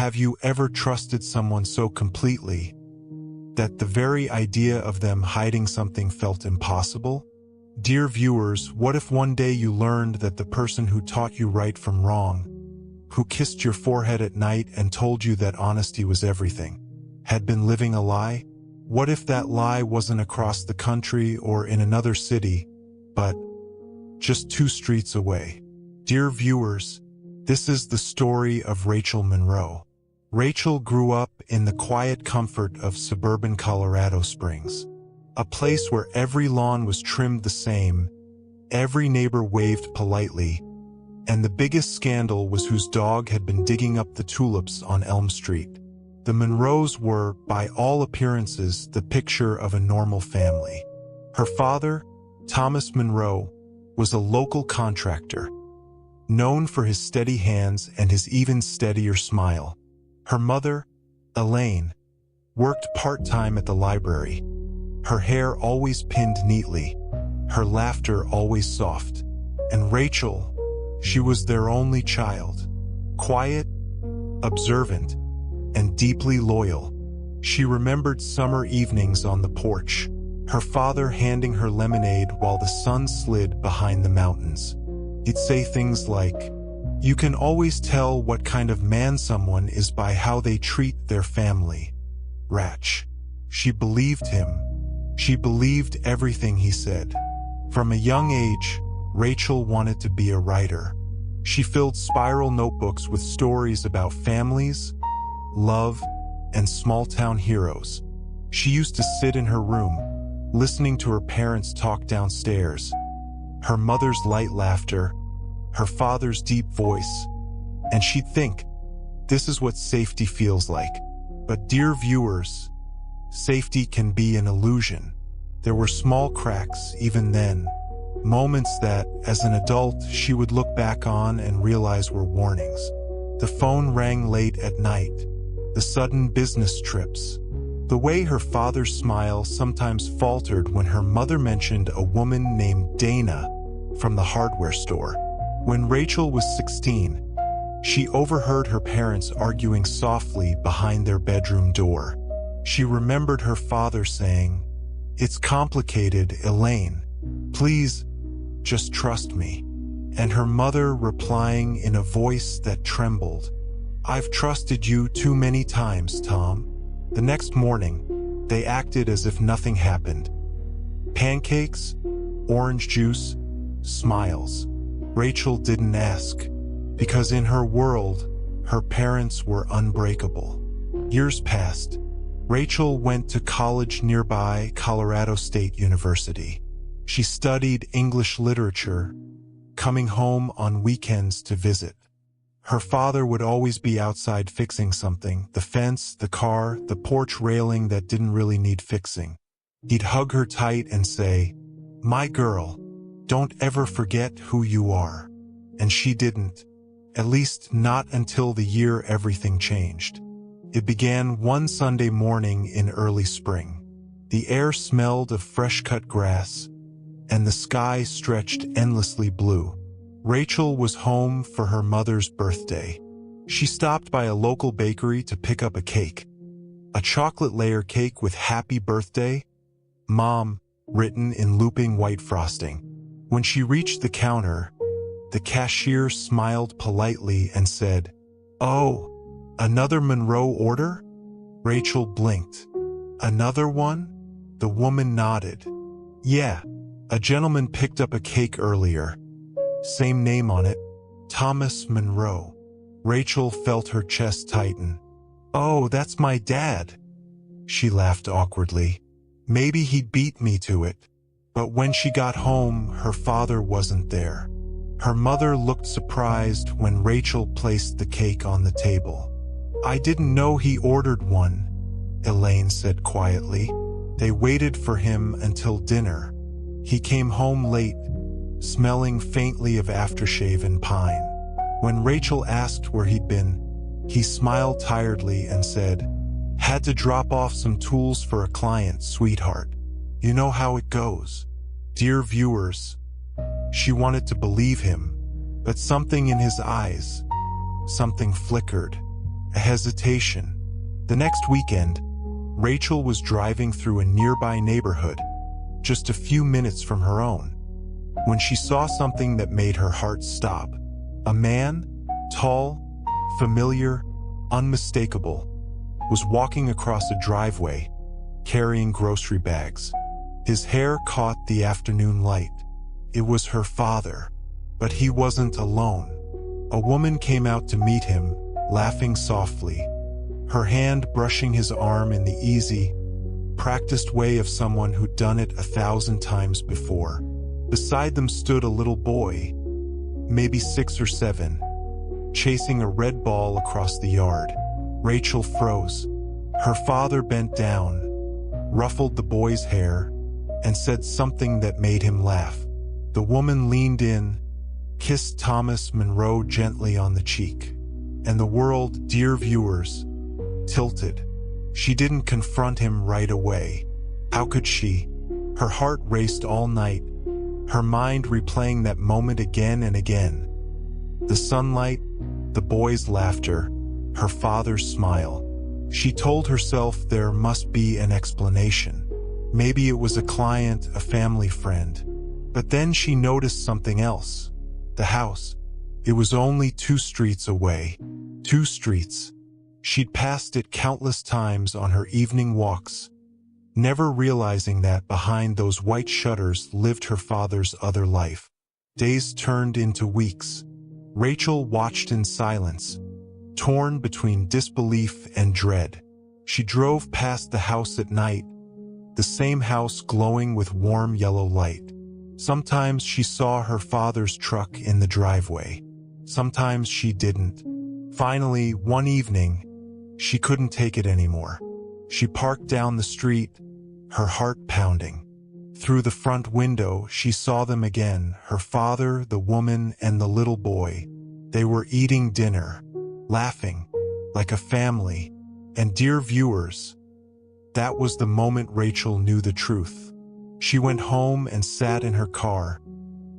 Have you ever trusted someone so completely that the very idea of them hiding something felt impossible? Dear viewers, what if one day you learned that the person who taught you right from wrong, who kissed your forehead at night and told you that honesty was everything, had been living a lie? What if that lie wasn't across the country or in another city, but just 2 streets away? Dear viewers, this is the story of Rachel Monroe. Rachel grew up in the quiet comfort of suburban Colorado Springs, a place where every lawn was trimmed the same, every neighbor waved politely, and the biggest scandal was whose dog had been digging up the tulips on Elm Street. The Monroes were, by all appearances, the picture of a normal family. Her father, Thomas Monroe, was a local contractor, known for his steady hands and his even steadier smile. Her mother, Elaine, worked part-time at the library, her hair always pinned neatly, her laughter always soft. And Rachel, she was their only child, quiet, observant, and deeply loyal. She remembered summer evenings on the porch, her father handing her lemonade while the sun slid behind the mountains. He'd say things like, "You can always tell what kind of man someone is by how they treat their family, Rach." She believed him. She believed everything he said. From a young age, Rachel wanted to be a writer. She filled spiral notebooks with stories about families, love, and small-town heroes. She used to sit in her room, listening to her parents talk downstairs, her mother's light laughter, her father's deep voice, and she'd think, this is what safety feels like. But dear viewers, safety can be an illusion. There were small cracks even then, moments that, as an adult, she would look back on and realize were warnings. The phone rang late at night, the sudden business trips, the way her father's smile sometimes faltered when her mother mentioned a woman named Dana from the hardware store. When Rachel was 16, she overheard her parents arguing softly behind their bedroom door. She remembered her father saying, "It's complicated, Elaine. Please, just trust me." And her mother replying in a voice that trembled, "I've trusted you too many times, Tom." The next morning, they acted as if nothing happened. Pancakes, orange juice, smiles. Rachel didn't ask, because in her world, her parents were unbreakable. Years passed. Rachel went to college nearby Colorado State University. She studied English literature, coming home on weekends to visit. Her father would always be outside fixing something, the fence, the car, the porch railing that didn't really need fixing. He'd hug her tight and say, "My girl, don't ever forget who you are." And she didn't, at least not until the year everything changed. It began one Sunday morning in early spring. The air smelled of fresh-cut grass, and the sky stretched endlessly blue. Rachel was home for her mother's birthday. She stopped by a local bakery to pick up a cake. A chocolate layer cake with "Happy Birthday, Mom" written in looping white frosting. When she reached the counter, the cashier smiled politely and said, "Oh, another Monroe order?" Rachel blinked. "Another one?" The woman nodded. "Yeah, a gentleman picked up a cake earlier. Same name on it, Thomas Monroe." Rachel felt her chest tighten. "Oh, that's my dad." She laughed awkwardly. Maybe he'd beat me to it. But when she got home, her father wasn't there. Her mother looked surprised when Rachel placed the cake on the table. "I didn't know he ordered one," Elaine said quietly. They waited for him until dinner. He came home late, smelling faintly of aftershave and pine. When Rachel asked where he'd been, he smiled tiredly and said, "Had to drop off some tools for a client, sweetheart. You know how it goes." Dear viewers, she wanted to believe him, but something in his eyes, something flickered. a hesitation. The next weekend, Rachel was driving through a nearby neighborhood, just a few minutes from her own, when she saw something that made her heart stop. A man, tall, familiar, unmistakable, was walking across a driveway, carrying grocery bags. His hair caught the afternoon light. It was her father, but he wasn't alone. A woman came out to meet him, laughing softly, her hand brushing his arm in the easy, practiced way of someone who'd done it 1,000 times before. Beside them stood a little boy, maybe 6 or 7, chasing a red ball across the yard. Rachel froze. Her father bent down, ruffled the boy's hair, and said something that made him laugh. The woman leaned in, kissed Thomas Monroe gently on the cheek, and the world, dear viewers, tilted. She didn't confront him right away. How could she? Her heart raced all night, her mind replaying that moment again and again. The sunlight, the boy's laughter, her father's smile. She told herself there must be an explanation. Maybe it was a client, a family friend. But then she noticed something else. The house. It was only 2 streets away. 2 streets. She'd passed it countless times on her evening walks, never realizing that behind those white shutters lived her father's other life. Days turned into weeks. Rachel watched in silence, torn between disbelief and dread. She drove past the house at night, the same house glowing with warm yellow light. Sometimes she saw her father's truck in the driveway. Sometimes she didn't. Finally, one evening, she couldn't take it anymore. She parked down the street, her heart pounding. Through the front window, she saw them again, her father, the woman, and the little boy. They were eating dinner, laughing, like a family. And dear viewers, that was the moment Rachel knew the truth. She went home and sat in her car,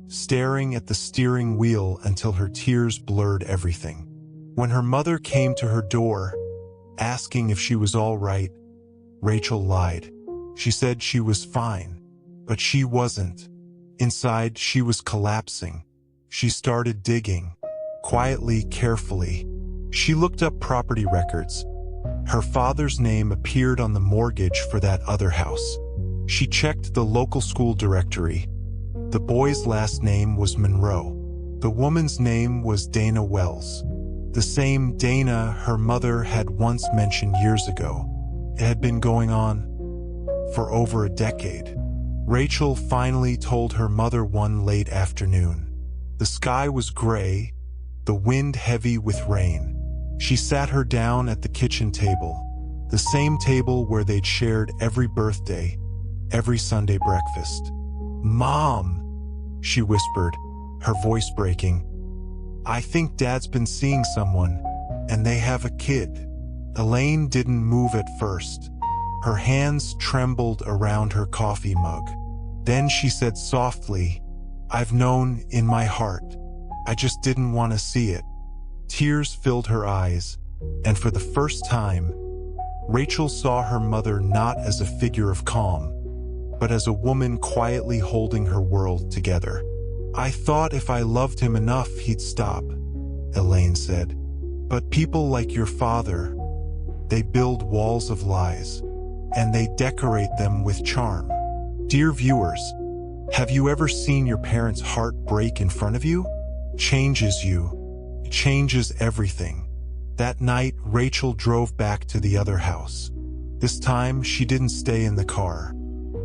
staring at the steering wheel until her tears blurred everything. When her mother came to her door, asking if she was all right, Rachel lied. She said she was fine, but she wasn't. Inside, she was collapsing. She started digging, quietly, carefully. She looked up property records. Her father's name appeared on the mortgage for that other house. She checked the local school directory. The boy's last name was Monroe. The woman's name was Dana Wells. The same Dana her mother had once mentioned years ago. It had been going on for over a decade. Rachel finally told her mother one late afternoon. The sky was gray, the wind heavy with rain. She sat her down at the kitchen table, the same table where they'd shared every birthday, every Sunday breakfast. "Mom," she whispered, her voice breaking. "I think Dad's been seeing someone, and they have a kid." Elaine didn't move at first. Her hands trembled around her coffee mug. Then she said softly, "I've known in my heart. I just didn't want to see it." Tears filled her eyes, and for the first time, Rachel saw her mother not as a figure of calm, but as a woman quietly holding her world together. "I thought if I loved him enough, he'd stop," Elaine said. "But people like your father, they build walls of lies, and they decorate them with charm." Dear viewers, have you ever seen your parents' heart break in front of you? Changes you. It changes everything. That night, Rachel drove back to the other house. This time, she didn't stay in the car.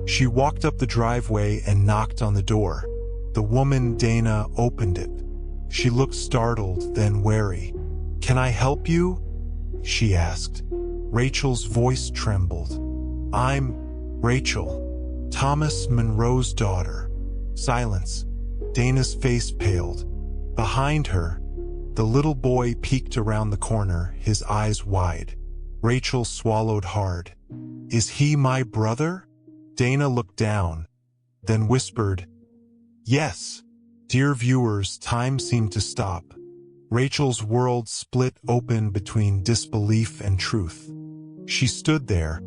She walked up the driveway and knocked on the door. The woman, Dana, opened it. She looked startled, then wary. "Can I help you?" she asked. Rachel's voice trembled. "I'm Rachel, Thomas Monroe's daughter." Silence. Dana's face paled. Behind her, the little boy peeked around the corner, his eyes wide. Rachel swallowed hard. "Is he my brother?" Dana looked down, then whispered, "Yes." Dear viewers, time seemed to stop. Rachel's world split open between disbelief and truth. She stood there,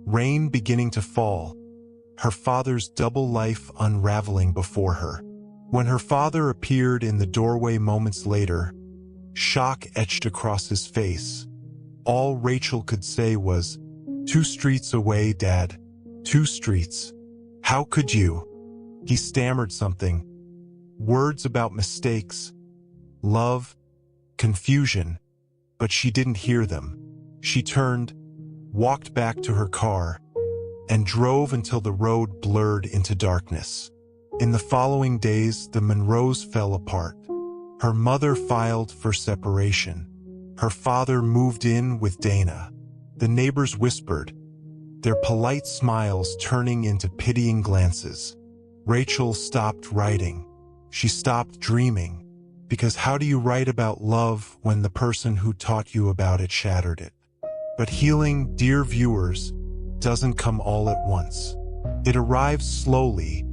rain beginning to fall, her father's double life unraveling before her. When her father appeared in the doorway moments later, shock etched across his face. All Rachel could say was, "2 streets away, Dad. 2 streets. How could you?" He stammered something. Words about mistakes, love, confusion, but she didn't hear them. She turned, walked back to her car, and drove until the road blurred into darkness. In the following days, the Monroes fell apart. Her mother filed for separation. Her father moved in with Dana. The neighbors whispered, their polite smiles turning into pitying glances. Rachel stopped writing. She stopped dreaming. Because how do you write about love when the person who taught you about it shattered it? But healing, dear viewers, doesn't come all at once. It arrives slowly,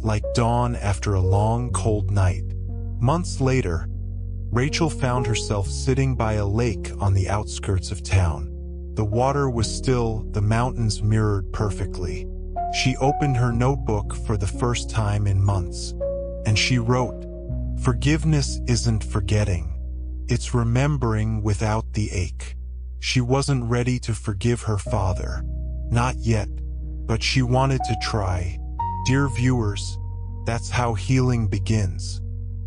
like dawn after a long, cold night. Months later, Rachel found herself sitting by a lake on the outskirts of town. The water was still, the mountains mirrored perfectly. She opened her notebook for the first time in months, and she wrote, "Forgiveness isn't forgetting. It's remembering without the ache." She wasn't ready to forgive her father. Not yet, but she wanted to try. Dear viewers, that's how healing begins.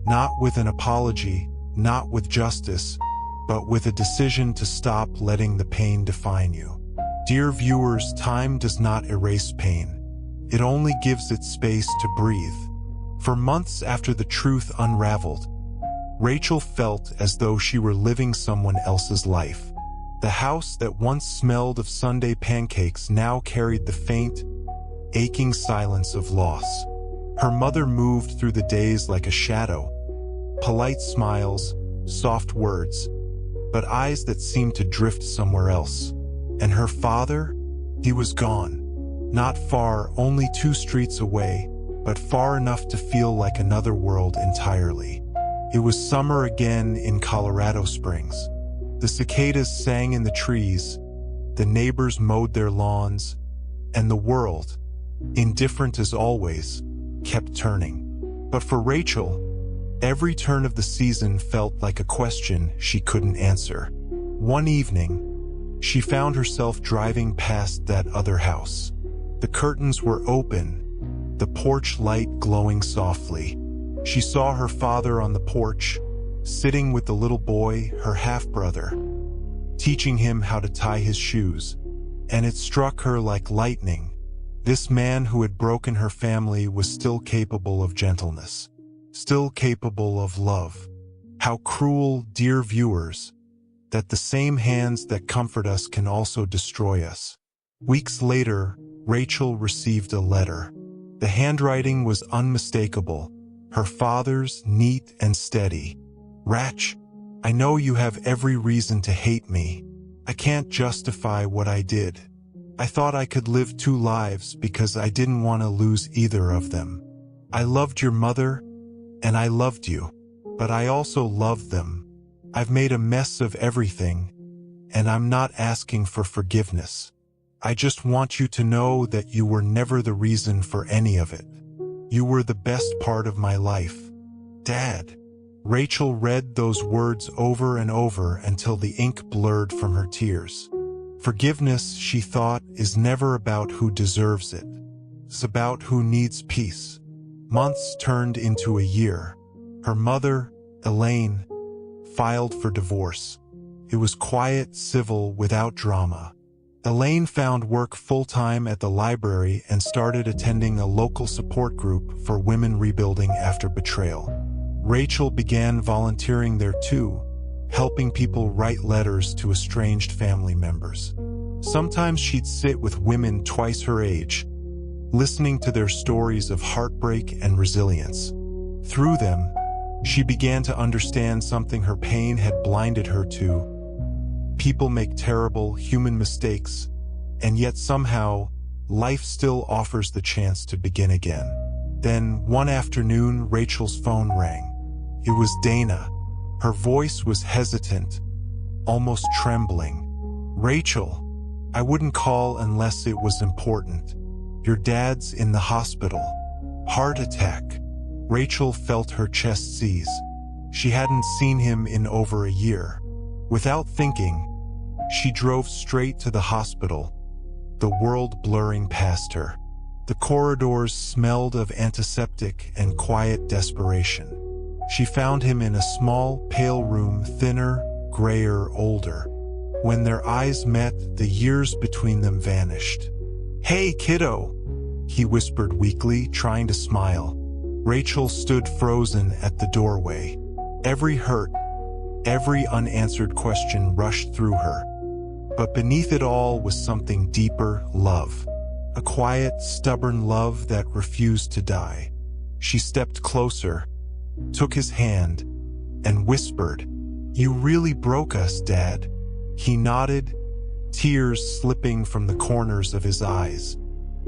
Not with an apology, not with justice, but with a decision to stop letting the pain define you. Dear viewers, time does not erase pain. It only gives it space to breathe. For months after the truth unraveled, Rachel felt as though she were living someone else's life. The house that once smelled of Sunday pancakes now carried the faint, aching silence of loss. Her mother moved through the days like a shadow, polite smiles, soft words, but eyes that seemed to drift somewhere else. And her father? He was gone. Not far, only 2 streets away, but far enough to feel like another world entirely. It was summer again in Colorado Springs. The cicadas sang in the trees, the neighbors mowed their lawns, and the world, indifferent as always, kept turning. But for Rachel, every turn of the season felt like a question she couldn't answer. One evening, she found herself driving past that other house. The curtains were open, the porch light glowing softly. She saw her father on the porch, sitting with the little boy, her half-brother, teaching him how to tie his shoes. And it struck her like lightning. This man who had broken her family was still capable of gentleness, still capable of love. How cruel, dear viewers, that the same hands that comfort us can also destroy us. Weeks later, Rachel received a letter. The handwriting was unmistakable, her father's neat and steady. "Rach, I know you have every reason to hate me. I can't justify what I did. I thought I could live 2 lives because I didn't want to lose either of them. I loved your mother, and I loved you, but I also loved them. I've made a mess of everything, and I'm not asking for forgiveness. I just want you to know that you were never the reason for any of it. You were the best part of my life. Dad." Rachel read those words over and over until the ink blurred from her tears. Forgiveness, she thought, is never about who deserves it. It's about who needs peace. Months turned into a year. Her mother, Elaine, filed for divorce. It was quiet, civil, without drama. Elaine found work full-time at the library and started attending a local support group for women rebuilding after betrayal. Rachel began volunteering there too, helping people write letters to estranged family members. Sometimes she'd sit with women twice her age, listening to their stories of heartbreak and resilience. Through them, she began to understand something her pain had blinded her to. People make terrible, human mistakes, and yet somehow, life still offers the chance to begin again. Then, one afternoon, Rachel's phone rang. It was Dana, Her voice was hesitant, almost trembling. "Rachel, I wouldn't call unless it was important. Your dad's in the hospital. Heart attack." Rachel felt her chest seize. She hadn't seen him in over a year. Without thinking, she drove straight to the hospital, the world blurring past her. The corridors smelled of antiseptic and quiet desperation. She found him in a small, pale room, thinner, grayer, older. When their eyes met, the years between them vanished. "Hey, kiddo," he whispered weakly, trying to smile. Rachel stood frozen at the doorway. Every hurt, every unanswered question rushed through her. But beneath it all was something deeper: love. A quiet, stubborn love that refused to die. She stepped closer, took his hand, and whispered, "You really broke us, Dad." He nodded, tears slipping from the corners of his eyes.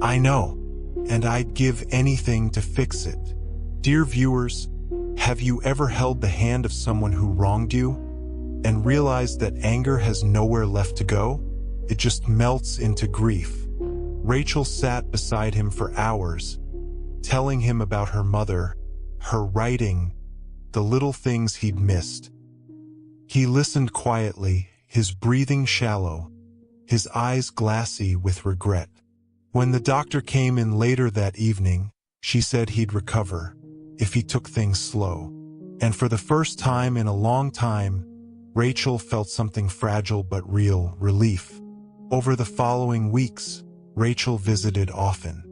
"I know, and I'd give anything to fix it." Dear viewers, have you ever held the hand of someone who wronged you and realized that anger has nowhere left to go? It just melts into grief. Rachel sat beside him for hours, telling him about her mother, her writing, the little things he'd missed. He listened quietly, his breathing shallow, his eyes glassy with regret. When the doctor came in later that evening, she said he'd recover, if he took things slow. And for the first time in a long time, Rachel felt something fragile but real: relief. Over the following weeks, Rachel visited often.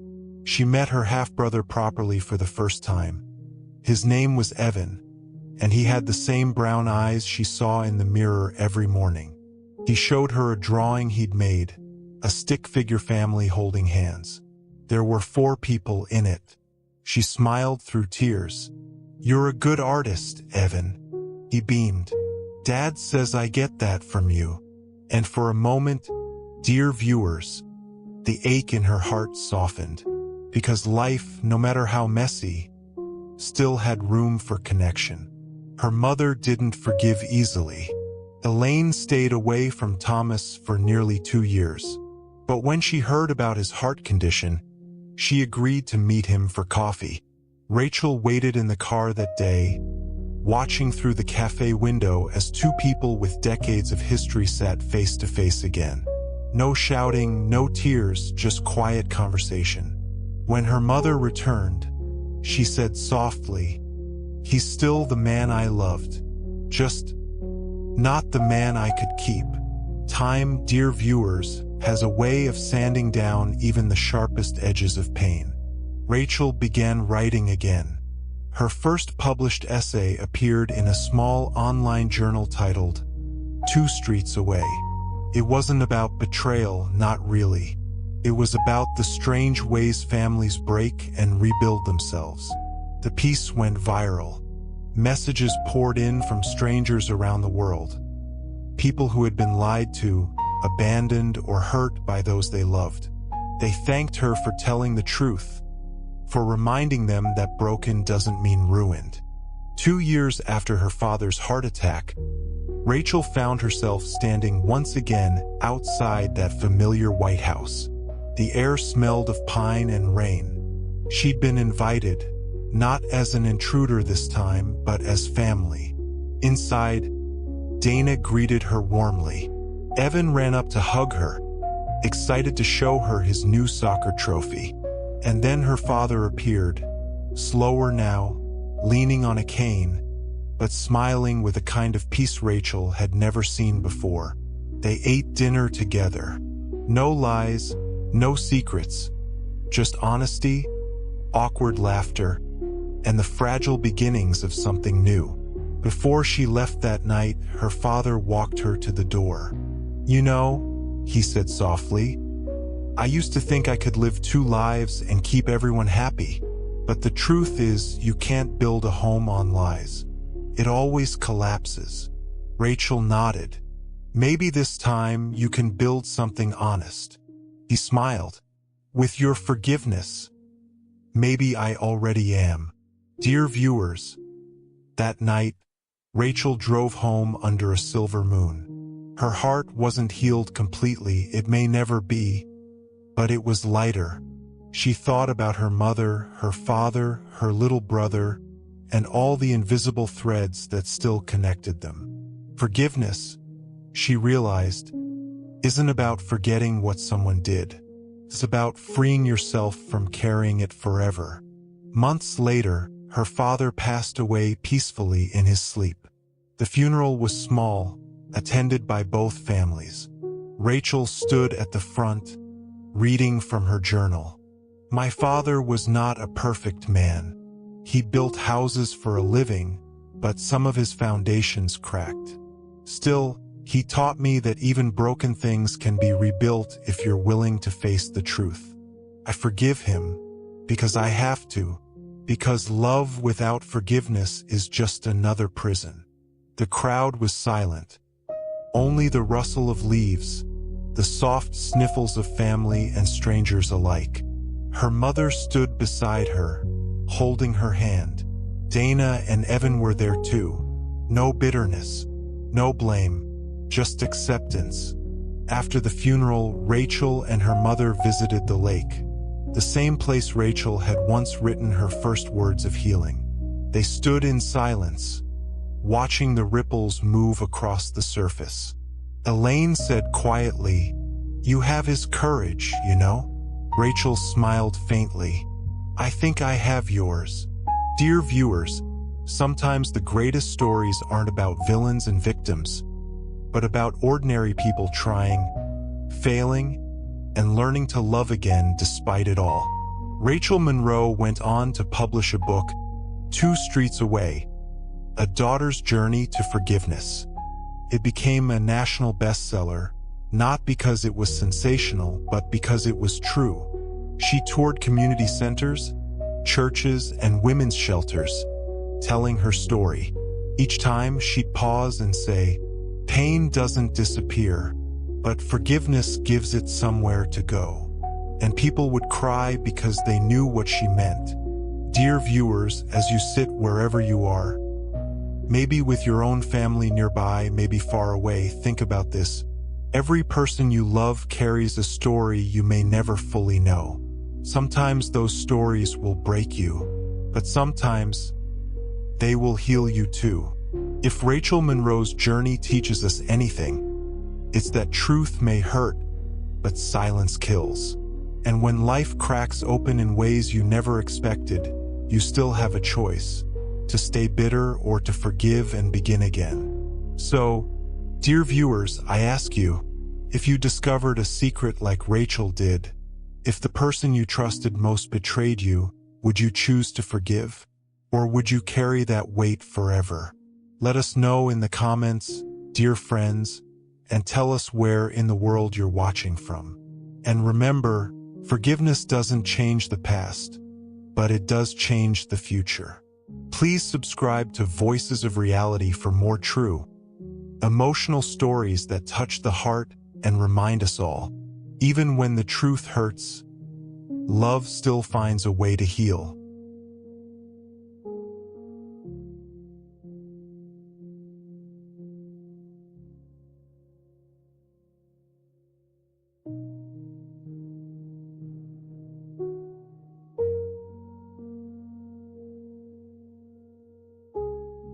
She met her half-brother properly for the first time. His name was Evan, and he had the same brown eyes she saw in the mirror every morning. He showed her a drawing he'd made, a stick-figure family holding hands. There were 4 people in it. She smiled through tears. "You're a good artist, Evan." He beamed. "Dad says I get that from you." And for a moment, dear viewers, the ache in her heart softened, because life, no matter how messy, still had room for connection. Her mother didn't forgive easily. Elaine stayed away from Thomas for nearly 2 years. But when she heard about his heart condition, she agreed to meet him for coffee. Rachel waited in the car that day, watching through the cafe window as 2 people with decades of history sat face to face again. No shouting, no tears, just quiet conversation. When her mother returned, she said softly, "He's still the man I loved, just not the man I could keep." Time, dear viewers, has a way of sanding down even the sharpest edges of pain. Rachel began writing again. Her first published essay appeared in a small online journal titled 2 Streets Away. It wasn't about betrayal, not really. It was about the strange ways families break and rebuild themselves. The piece went viral. Messages poured in from strangers around the world. People who had been lied to, abandoned, or hurt by those they loved. They thanked her for telling the truth, for reminding them that broken doesn't mean ruined. 2 years after her father's heart attack, Rachel found herself standing once again outside that familiar White House. The air smelled of pine and rain. She'd been invited, not as an intruder this time, but as family. Inside, Dana greeted her warmly. Evan ran up to hug her, excited to show her his new soccer trophy. And then her father appeared, slower now, leaning on a cane, but smiling with a kind of peace Rachel had never seen before. They ate dinner together. No lies, no secrets, just honesty, awkward laughter, and the fragile beginnings of something new. Before she left that night, her father walked her to the door. "You know," he said softly, "I used to think I could live 2 lives and keep everyone happy. But the truth is, you can't build a home on lies. It always collapses." Rachel nodded. "Maybe this time you can build something honest." He smiled. "With your forgiveness, maybe I already am." Dear viewers, that night, Rachel drove home under a silver moon. Her heart wasn't healed completely, it may never be, but it was lighter. She thought about her mother, her father, her little brother, and all the invisible threads that still connected them. Forgiveness, she realized, isn't about forgetting what someone did. It's about freeing yourself from carrying it forever. Months later, her father passed away peacefully in his sleep. The funeral was small, attended by both families. Rachel stood at the front, reading from her journal. "My father was not a perfect man. He built houses for a living, but some of his foundations cracked. Still, he taught me that even broken things can be rebuilt if you're willing to face the truth. I forgive him, because I have to, because love without forgiveness is just another prison." The crowd was silent. Only the rustle of leaves, the soft sniffles of family and strangers alike. Her mother stood beside her, holding her hand. Dana and Evan were there too. No bitterness, no blame, just acceptance. After the funeral, Rachel and her mother visited the lake, the same place Rachel had once written her first words of healing. They stood in silence, watching the ripples move across the surface. Elaine said quietly, "You have his courage, you know?" Rachel smiled faintly. "I think I have yours." Dear viewers, sometimes the greatest stories aren't about villains and victims, but about ordinary people trying, failing, and learning to love again despite it all. Rachel Monroe went on to publish a book, 2 Streets Away, A Daughter's Journey to Forgiveness. It became a national bestseller, not because it was sensational, but because it was true. She toured community centers, churches, and women's shelters, telling her story. Each time she'd pause and say, "Pain doesn't disappear, but forgiveness gives it somewhere to go." And people would cry because they knew what she meant. Dear viewers, as you sit wherever you are, maybe with your own family nearby, maybe far away, think about this. Every person you love carries a story you may never fully know. Sometimes those stories will break you, but sometimes they will heal you too. If Rachel Monroe's journey teaches us anything, it's that truth may hurt, but silence kills. And when life cracks open in ways you never expected, you still have a choice: to stay bitter or to forgive and begin again. So, dear viewers, I ask you, if you discovered a secret like Rachel did, if the person you trusted most betrayed you, would you choose to forgive? Or would you carry that weight forever? Let us know in the comments, dear friends, and tell us where in the world you're watching from. And remember, forgiveness doesn't change the past, but it does change the future. Please subscribe to Voices of Reality for more true, emotional stories that touch the heart and remind us all, even when the truth hurts, love still finds a way to heal.